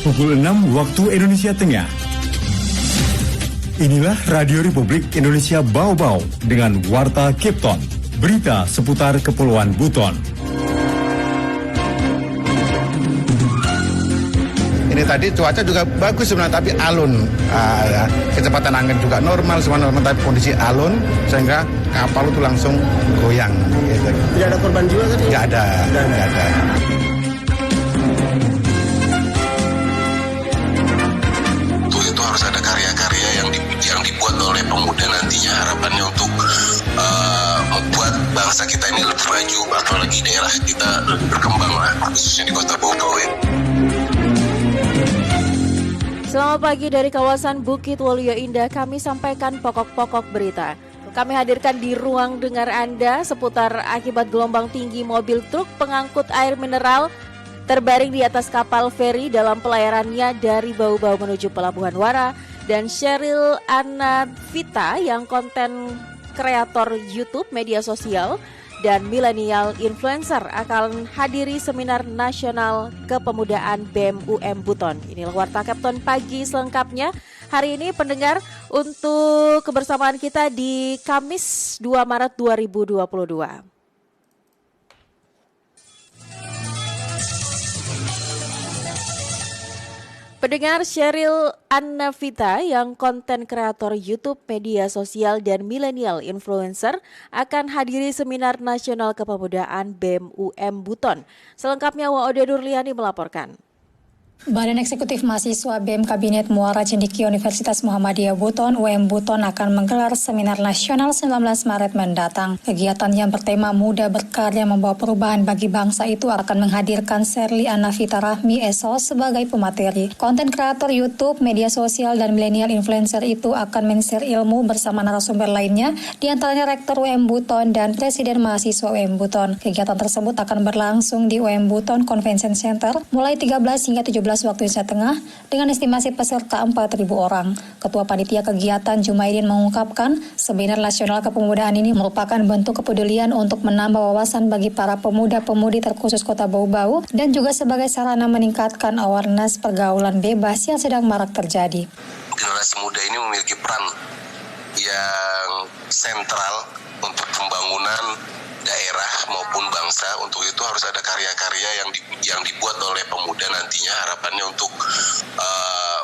pukul 6 waktu Indonesia Tengah. Inilah Radio Republik Indonesia Bau-Bau dengan Warta Kipton, berita seputar Kepulauan Buton. Ini tadi cuaca juga bagus sebenarnya, tapi alun. Kecepatan angin juga normal, semua normal, tapi kondisi alun sehingga kapal itu langsung goyang. Gitu. Tidak ada korban jiwa tadi? Nggak ada. Itu harus ada karya-karya yang dibuat oleh pemuda nantinya, harapannya untuk membuat bangsa kita ini lebih maju, apalagi daerah kita lebih berkembang lah, khususnya di Kota Bau-Bau ya. Selamat pagi dari kawasan Bukit Waluyo Indah, kami sampaikan pokok-pokok berita. Kami hadirkan di ruang dengar Anda seputar akibat gelombang tinggi mobil truk pengangkut air mineral terbaring di atas kapal feri dalam pelayarannya dari Bau-Bau menuju Pelabuhan Wara, dan Sheryl Anavita yang konten kreator YouTube media sosial dan milenial influencer akan hadiri seminar nasional kepemudaan BEM UM Buton. Inilah Warta Kipton pagi selengkapnya. Hari ini pendengar, untuk kebersamaan kita di Kamis 2 Maret 2022. Pendengar, Sheryl Anavita yang konten kreator YouTube, media sosial, dan milenial influencer akan hadiri seminar nasional kepemudaan BEM UM Buton. Selengkapnya Waode Nurliani melaporkan. Badan Eksekutif Mahasiswa BEM Kabinet Muara Cendekia Universitas Muhammadiyah Buton UM Buton akan menggelar seminar nasional 19 Maret mendatang. Kegiatan yang bertema Muda Berkarya Membawa Perubahan Bagi Bangsa itu akan menghadirkan Sheryl Anavita Rahmi SO sebagai pemateri. Konten kreator YouTube, media sosial, dan milenial influencer itu akan men-share ilmu bersama narasumber lainnya, diantaranya Rektor UM Buton dan Presiden Mahasiswa UM Buton. Kegiatan tersebut akan berlangsung di UM Buton Convention Center mulai 13 hingga 17 waktu Indonesia Tengah dengan estimasi peserta 4.000 orang. Ketua Panitia Kegiatan Jumaidin mengungkapkan, seminar nasional kepemudaan ini merupakan bentuk kepedulian untuk menambah wawasan bagi para pemuda-pemudi terkhusus Kota Bau-Bau dan juga sebagai sarana meningkatkan awareness pergaulan bebas yang sedang marak terjadi. Generasi muda ini memiliki peran yang sentral untuk pembangunan daerah maupun bangsa. Untuk itu harus ada karya-karya yang dibuat oleh pemuda nantinya, harapannya untuk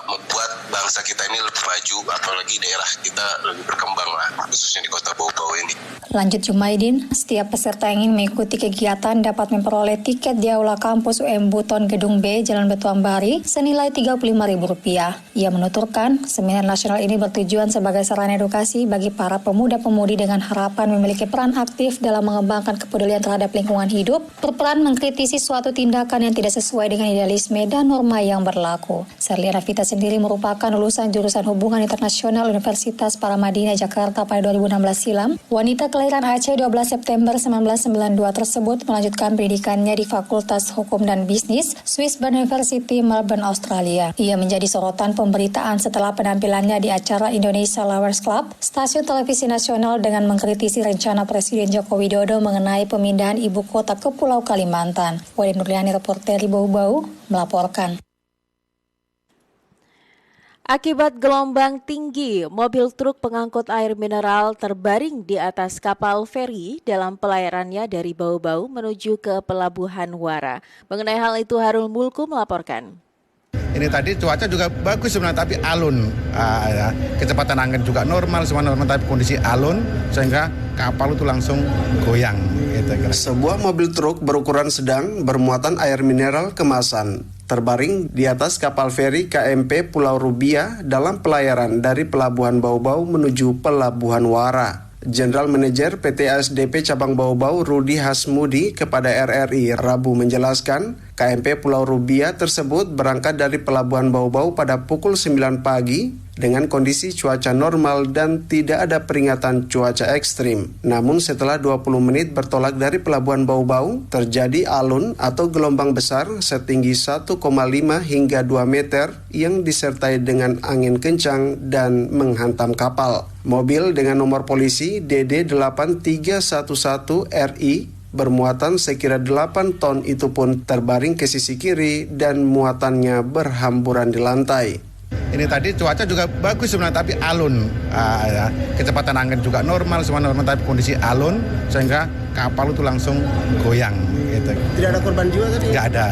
membuat bangsa kita ini lebih maju, apalagi daerah kita lebih berkembang lah, khususnya di Kota Bau-Bau ini. Lanjut Jumaidin, setiap peserta yang ingin mengikuti kegiatan dapat memperoleh tiket di Aula Kampus UM Buton Gedung B, Jalan Betuambari, senilai Rp35.000. Ia menuturkan, seminar nasional ini bertujuan sebagai sarana edukasi bagi para pemuda-pemudi dengan harapan memiliki peran aktif dalam mengembangkan kepedulian terhadap lingkungan hidup, berperan mengkritisi suatu tindakan yang tidak sesuai dengan idealisme dan norma yang berlaku. Sheryl Anavita sendiri merupakan lulusan jurusan Hubungan Internasional Universitas Paramadina Jakarta pada 2016 silam. Wanita kelahiran Aceh 12 September 1992 tersebut melanjutkan pendidikannya di Fakultas Hukum dan Bisnis Swissburn University, Melbourne, Australia. Ia menjadi sorotan pemberitaan setelah penampilannya di acara Indonesia Lovers Club, stasiun televisi nasional, dengan mengkritisi rencana Presiden Joko Widodo mengenai pemindahan ibu kota ke Pulau Kalimantan. Waode Nurliani, reporter Bau-Bau, melaporkan. Akibat gelombang tinggi, mobil truk pengangkut air mineral terbaring di atas kapal feri dalam pelayarannya dari Bau-Bau menuju ke Pelabuhan Wara. Mengenai hal itu, Harul Mulku melaporkan. Ini tadi cuaca juga bagus sebenarnya, tapi alun. Kecepatan angin juga normal, semua normal, tapi kondisi alun sehingga kapal itu langsung goyang. Gitu. Sebuah mobil truk berukuran sedang bermuatan air mineral kemasan terbaring di atas kapal feri KMP Pulau Rubia dalam pelayaran dari Pelabuhan Bau-Bau menuju Pelabuhan Wara. General Manager PT ASDP Cabang Bau-Bau Rudi Hasmudi kepada RRI Rabu menjelaskan, KMP Pulau Rubia tersebut berangkat dari Pelabuhan Bau-Bau pada pukul 9 pagi dengan kondisi cuaca normal dan tidak ada peringatan cuaca ekstrim. Namun setelah 20 menit bertolak dari Pelabuhan Bau-Bau, terjadi alun atau gelombang besar setinggi 1,5 hingga 2 meter yang disertai dengan angin kencang dan menghantam kapal. Mobil dengan nomor polisi DD8311RI bermuatan sekira 8 ton itu pun terbaring ke sisi kiri dan muatannya berhamburan di lantai. Ini tadi cuaca juga bagus sebenarnya, tapi alun. Kecepatan angin juga normal, semua normal, tapi kondisi alun sehingga kapal itu langsung goyang. Gitu. Tidak ada korban jiwa tadi? Nggak ada.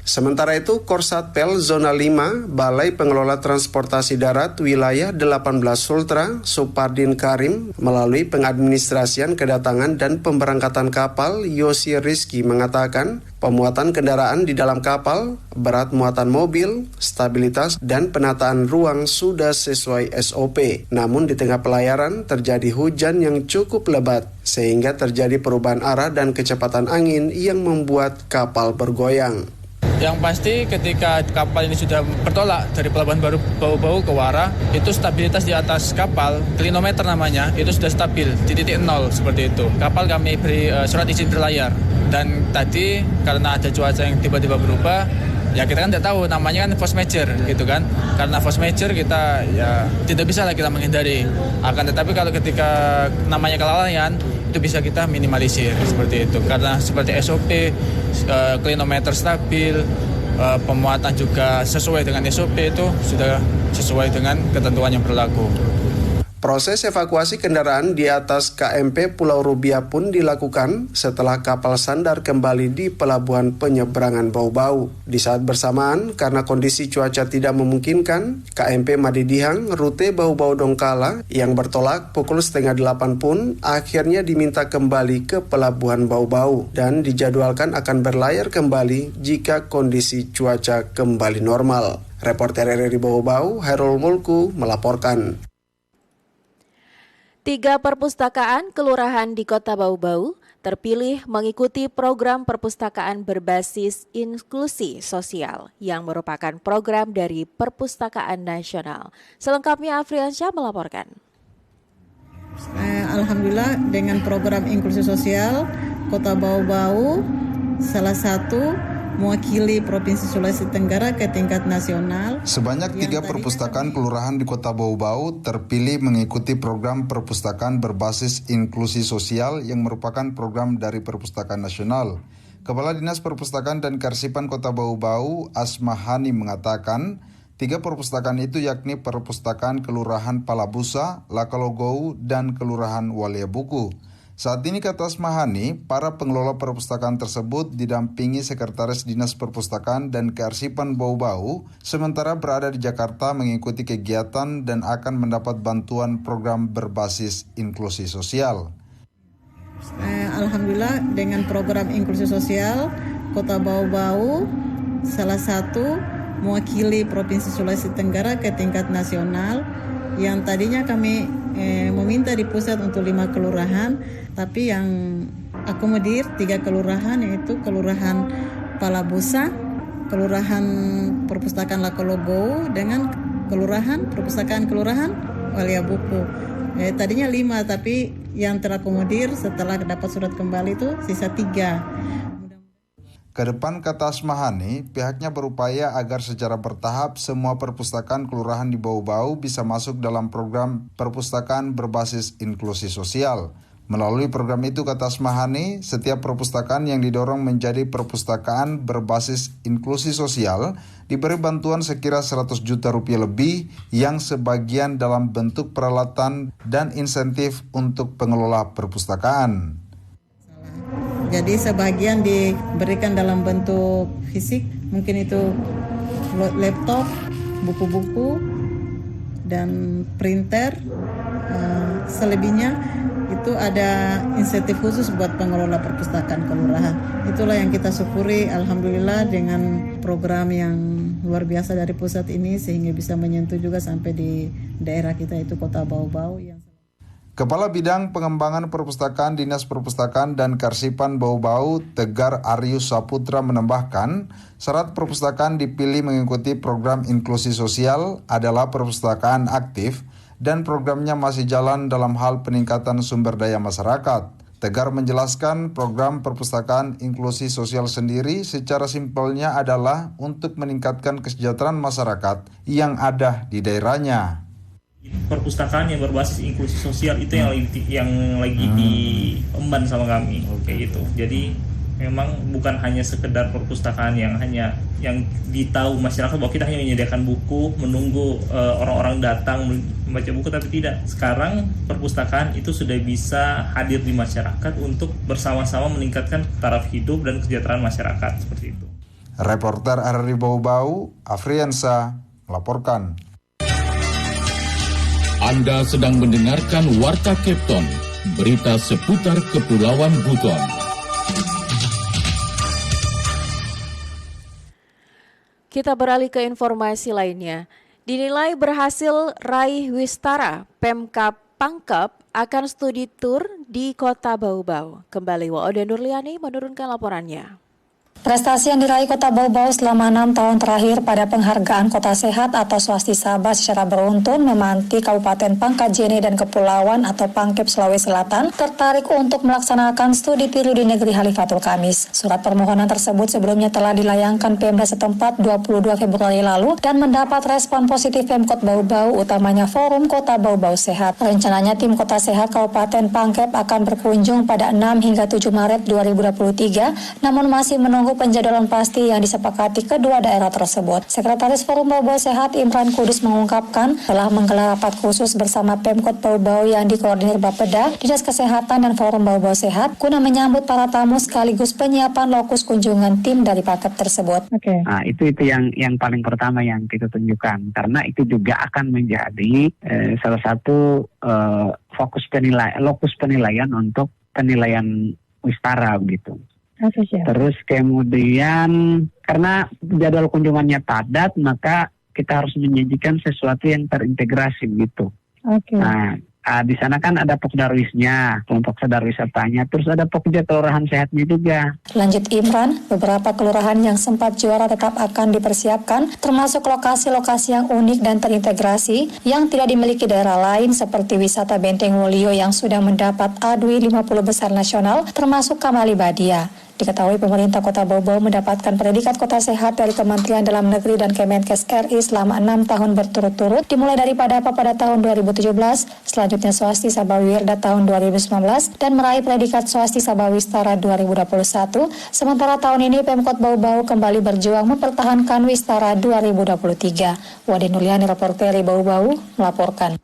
Sementara itu, Korsatpel Zona 5, Balai Pengelola Transportasi Darat Wilayah 18 Sultra, Supardin Karim, melalui pengadministrasian kedatangan dan pemberangkatan kapal, Yosi Rizky mengatakan, pemuatan kendaraan di dalam kapal, berat muatan mobil, stabilitas, dan penataan ruang sudah sesuai SOP. Namun di tengah pelayaran terjadi hujan yang cukup lebat, sehingga terjadi perubahan arah dan kecepatan angin yang membuat kapal bergoyang. Yang pasti ketika kapal ini sudah bertolak dari Pelabuhan Baru Bau-Bau ke Wara, itu stabilitas di atas kapal, klinometer namanya, itu sudah stabil di titik 0 seperti itu. Kapal kami beri surat izin berlayar. Dan tadi karena ada cuaca yang tiba-tiba berubah, ya kita kan tidak tahu, namanya kan force major gitu kan. Karena force major kita ya tidak bisa lah kita menghindari. Akan tetapi kalau ketika namanya kelalaian, itu bisa kita minimalisir seperti itu. Karena seperti SOP, klinometer stabil, pemuatan juga sesuai dengan SOP, itu sudah sesuai dengan ketentuan yang berlaku. Proses evakuasi kendaraan di atas KMP Pulau Rubiah pun dilakukan setelah kapal sandar kembali di Pelabuhan Penyeberangan Bau-Bau. Di saat bersamaan, karena kondisi cuaca tidak memungkinkan, KMP Madidihang rute Bau-Bau Donggala yang bertolak pukul 7:30 pun akhirnya diminta kembali ke Pelabuhan Bau-Bau dan dijadwalkan akan berlayar kembali jika kondisi cuaca kembali normal. Reporter RRI Bau-Bau, Hairul Mulku melaporkan. 3 perpustakaan kelurahan di Kota Bau-Bau terpilih mengikuti program perpustakaan berbasis inklusi sosial yang merupakan program dari Perpustakaan Nasional. Selengkapnya Afriansyah melaporkan. Alhamdulillah dengan program inklusi sosial Kota Bau-Bau salah satu mewakili Provinsi Sulawesi Tenggara ke tingkat nasional. Sebanyak 3 perpustakaan kelurahan di Kota Bau-Bau terpilih mengikuti program perpustakaan berbasis inklusi sosial yang merupakan program dari Perpustakaan Nasional. Kepala Dinas Perpustakaan dan Kearsipan Kota Bau-Bau, Asma Hani mengatakan, 3 perpustakaan itu yakni Perpustakaan Kelurahan Palabusa, Lakalogou, dan Kelurahan Waliabuku. Saat ini kata Asmahani, para pengelola perpustakaan tersebut didampingi Sekretaris Dinas Perpustakaan dan Kearsipan Bau-Bau, sementara berada di Jakarta mengikuti kegiatan dan akan mendapat bantuan program berbasis inklusi sosial. Alhamdulillah dengan program inklusi sosial, Kota Bau-Bau salah satu mewakili Provinsi Sulawesi Tenggara ke tingkat nasional, yang tadinya kami meminta di pusat untuk 5 kelurahan, tapi yang akomodir 3 kelurahan, yaitu Kelurahan Palabusa, Kelurahan Perpustakaan Lakologou, dengan Perpustakaan Kelurahan Waliabuku. Tadinya 5, tapi yang terakomodir setelah dapat surat kembali itu sisa 3. Kedepan kata Asmahani, pihaknya berupaya agar secara bertahap semua perpustakaan kelurahan di Bau-Bau bisa masuk dalam program perpustakaan berbasis inklusi sosial. Melalui program itu, kata Asmahani, setiap perpustakaan yang didorong menjadi perpustakaan berbasis inklusi sosial diberi bantuan sekira 100 juta rupiah lebih yang sebagian dalam bentuk peralatan dan insentif untuk pengelola perpustakaan. Jadi sebagian diberikan dalam bentuk fisik, mungkin itu laptop, buku-buku, dan printer. Selebihnya itu ada insentif khusus buat pengelola perpustakaan kelurahan. Itulah yang kita syukuri, alhamdulillah, dengan program yang luar biasa dari pusat ini, sehingga bisa menyentuh juga sampai di daerah kita, itu Kota Bau-Bau. Kepala Bidang Pengembangan Perpustakaan Dinas Perpustakaan dan Kearsipan Bau-Bau, Tegar Aryus Saputra menambahkan, syarat perpustakaan dipilih mengikuti program inklusi sosial adalah perpustakaan aktif dan programnya masih jalan dalam hal peningkatan sumber daya masyarakat. Tegar menjelaskan program perpustakaan inklusi sosial sendiri secara simpelnya adalah untuk meningkatkan kesejahteraan masyarakat yang ada di daerahnya. Perpustakaan yang berbasis inklusi sosial itu yang lagi diemban sama kami, kayak gitu. Jadi memang bukan hanya sekedar perpustakaan yang ditahu masyarakat bahwa kita hanya menyediakan buku, menunggu orang-orang datang membaca buku, tapi tidak. Sekarang perpustakaan itu sudah bisa hadir di masyarakat untuk bersama-sama meningkatkan taraf hidup dan kesejahteraan masyarakat, seperti itu. Reporter RRI Bau-Bau, Afriansa, melaporkan. Anda sedang mendengarkan Warta Kepton, berita seputar Kepulauan Buton. Kita beralih ke informasi lainnya. Dinilai berhasil raih Wistara, Pemkab Pangkep akan studi tur di Kota Bau-Bau. Kembali Waode Nurliani menurunkan laporannya. Prestasi yang diraih Kota Bau-Bau selama 6 tahun terakhir pada penghargaan Kota Sehat atau Swastisaba secara beruntun memantik Kabupaten Pangkal Jene dan Kepulauan atau Pangkep Sulawesi Selatan tertarik untuk melaksanakan studi tiru di negeri Halifatul Kamis. Surat permohonan tersebut sebelumnya telah dilayangkan Pemda setempat 22 Februari lalu dan mendapat respon positif Pemkot Bau-Bau, utamanya Forum Kota Bau-Bau Sehat. Rencananya tim Kota Sehat Kabupaten Pangkep akan berkunjung pada 6 hingga 7 Maret 2023, namun masih menunggu penjadwalan pasti yang disepakati kedua daerah tersebut. Sekretaris Forum Bau-Bau Sehat Imran Kudus mengungkapkan telah menggelar rapat khusus bersama Pemkot Bau-Bau yang dikoordinir Bapeda, Dinas Kesehatan dan Forum Bau-Bau Sehat guna menyambut para tamu sekaligus penyiapan lokus kunjungan tim dari paket tersebut. Nah, itu yang paling pertama yang kita tunjukkan, karena itu juga akan menjadi salah satu lokus penilaian untuk penilaian Wistara gitu. Terus kemudian karena jadwal kunjungannya padat, maka kita harus menyajikan sesuatu yang terintegrasi gitu. Nah, di sana kan ada Pokdarwisnya, kelompok sadar wisatanya, terus ada Pokja Kelurahan Sehatnya juga. Lanjut Imran, beberapa kelurahan yang sempat juara tetap akan dipersiapkan, termasuk lokasi-lokasi yang unik dan terintegrasi yang tidak dimiliki daerah lain seperti wisata Benteng Mulyo yang sudah mendapat A2 50 besar nasional, termasuk Kamali Badia. Diketahui pemerintah Kota Bau-Bau mendapatkan predikat Kota Sehat dari Kementerian Dalam Negeri dan Kemenkes RI selama 6 tahun berturut-turut, dimulai dari pada tahun 2017, selanjutnya Swastisaba Wirda tahun 2019, dan meraih predikat Swastisaba Wistara 2021. Sementara tahun ini Pemkot Bau-Bau kembali berjuang mempertahankan Wistara 2023. Wade Nuliani, reporter Bau-Bau, melaporkan.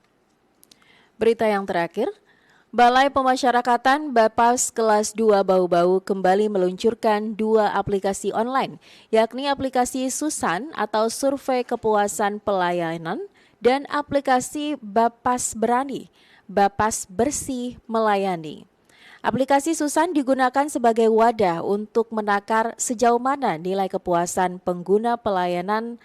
Berita yang terakhir, Balai Pemasyarakatan Bapas Kelas 2 Bau-Bau kembali meluncurkan 2 aplikasi online, yakni aplikasi Susan atau Survei Kepuasan Pelayanan dan aplikasi Bapas Berani, Bapas Bersih Melayani. Aplikasi Susan digunakan sebagai wadah untuk menakar sejauh mana nilai kepuasan pengguna pelayanan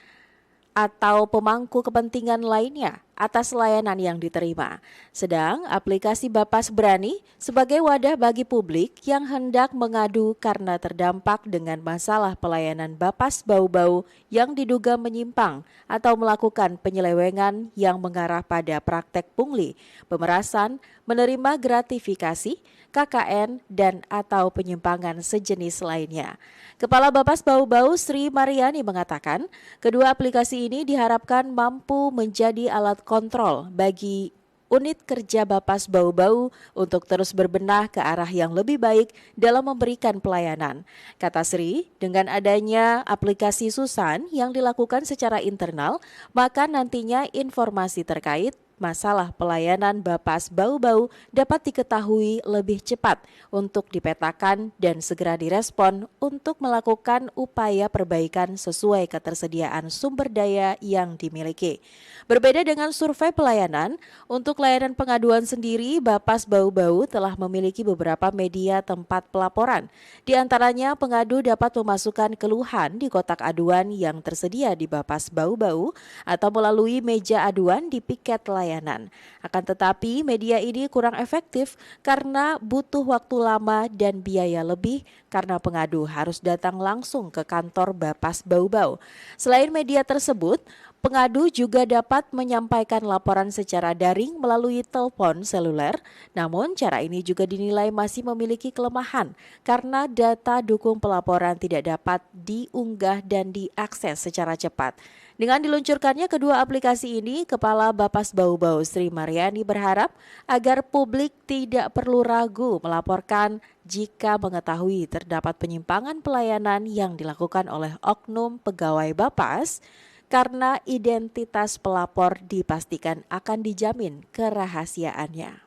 atau pemangku kepentingan lainnya atas layanan yang diterima. Sedang aplikasi Bapas Berani sebagai wadah bagi publik yang hendak mengadu karena terdampak dengan masalah pelayanan Bapas Bau-Bau yang diduga menyimpang atau melakukan penyelewengan yang mengarah pada praktek pungli, pemerasan, menerima gratifikasi, KKN, dan atau penyimpangan sejenis lainnya. Kepala Bapas Bau-Bau Sri Mariani mengatakan, kedua aplikasi ini diharapkan mampu menjadi alat kontrol bagi unit kerja Bapas Bau-Bau untuk terus berbenah ke arah yang lebih baik dalam memberikan pelayanan. Kata Sri, dengan adanya aplikasi Susan yang dilakukan secara internal, maka nantinya informasi terkait masalah pelayanan Bapas Bau-Bau dapat diketahui lebih cepat untuk dipetakan dan segera direspon untuk melakukan upaya perbaikan sesuai ketersediaan sumber daya yang dimiliki. Berbeda dengan survei pelayanan, untuk layanan pengaduan sendiri, Bapas Bau-Bau telah memiliki beberapa media tempat pelaporan. Di antaranya, pengadu dapat memasukkan keluhan di kotak aduan yang tersedia di Bapas Bau-Bau atau melalui meja aduan di piket layanan. Akan tetapi, media ini kurang efektif karena butuh waktu lama dan biaya lebih karena pengadu harus datang langsung ke kantor Bapas Bau-Bau. Selain media tersebut, Pengadu juga dapat menyampaikan laporan secara daring melalui telepon seluler, namun cara ini juga dinilai masih memiliki kelemahan karena data dukung pelaporan tidak dapat diunggah dan diakses secara cepat. Dengan diluncurkannya kedua aplikasi ini, Kepala Bapas Bau Bau Sri Mariani berharap agar publik tidak perlu ragu melaporkan jika mengetahui terdapat penyimpangan pelayanan yang dilakukan oleh oknum pegawai Bapas, karena identitas pelapor dipastikan akan dijamin kerahasiaannya.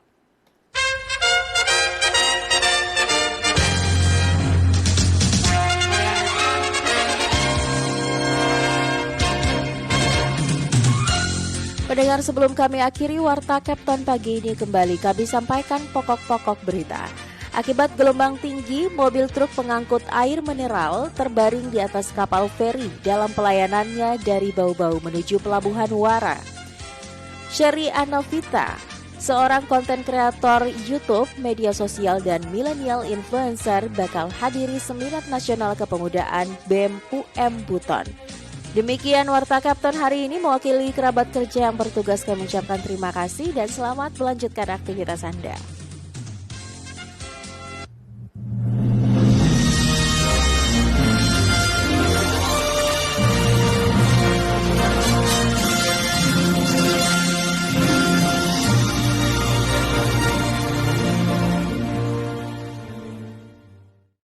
Pendengar, sebelum kami akhiri Warta Kepton pagi ini kembali kami sampaikan pokok-pokok berita. Akibat gelombang tinggi, mobil truk pengangkut air mineral terbaring di atas kapal feri dalam pelayanannya dari Bau Bau menuju Pelabuhan Wara. Sherry Anovita, seorang konten kreator YouTube, media sosial, dan milenial influencer bakal hadiri Seminar Nasional Kepemudaan BEM UM Buton. Demikian Warta Kapten hari ini, mewakili kerabat kerja yang bertugas kami ucapkan terima kasih dan selamat melanjutkan aktivitas Anda.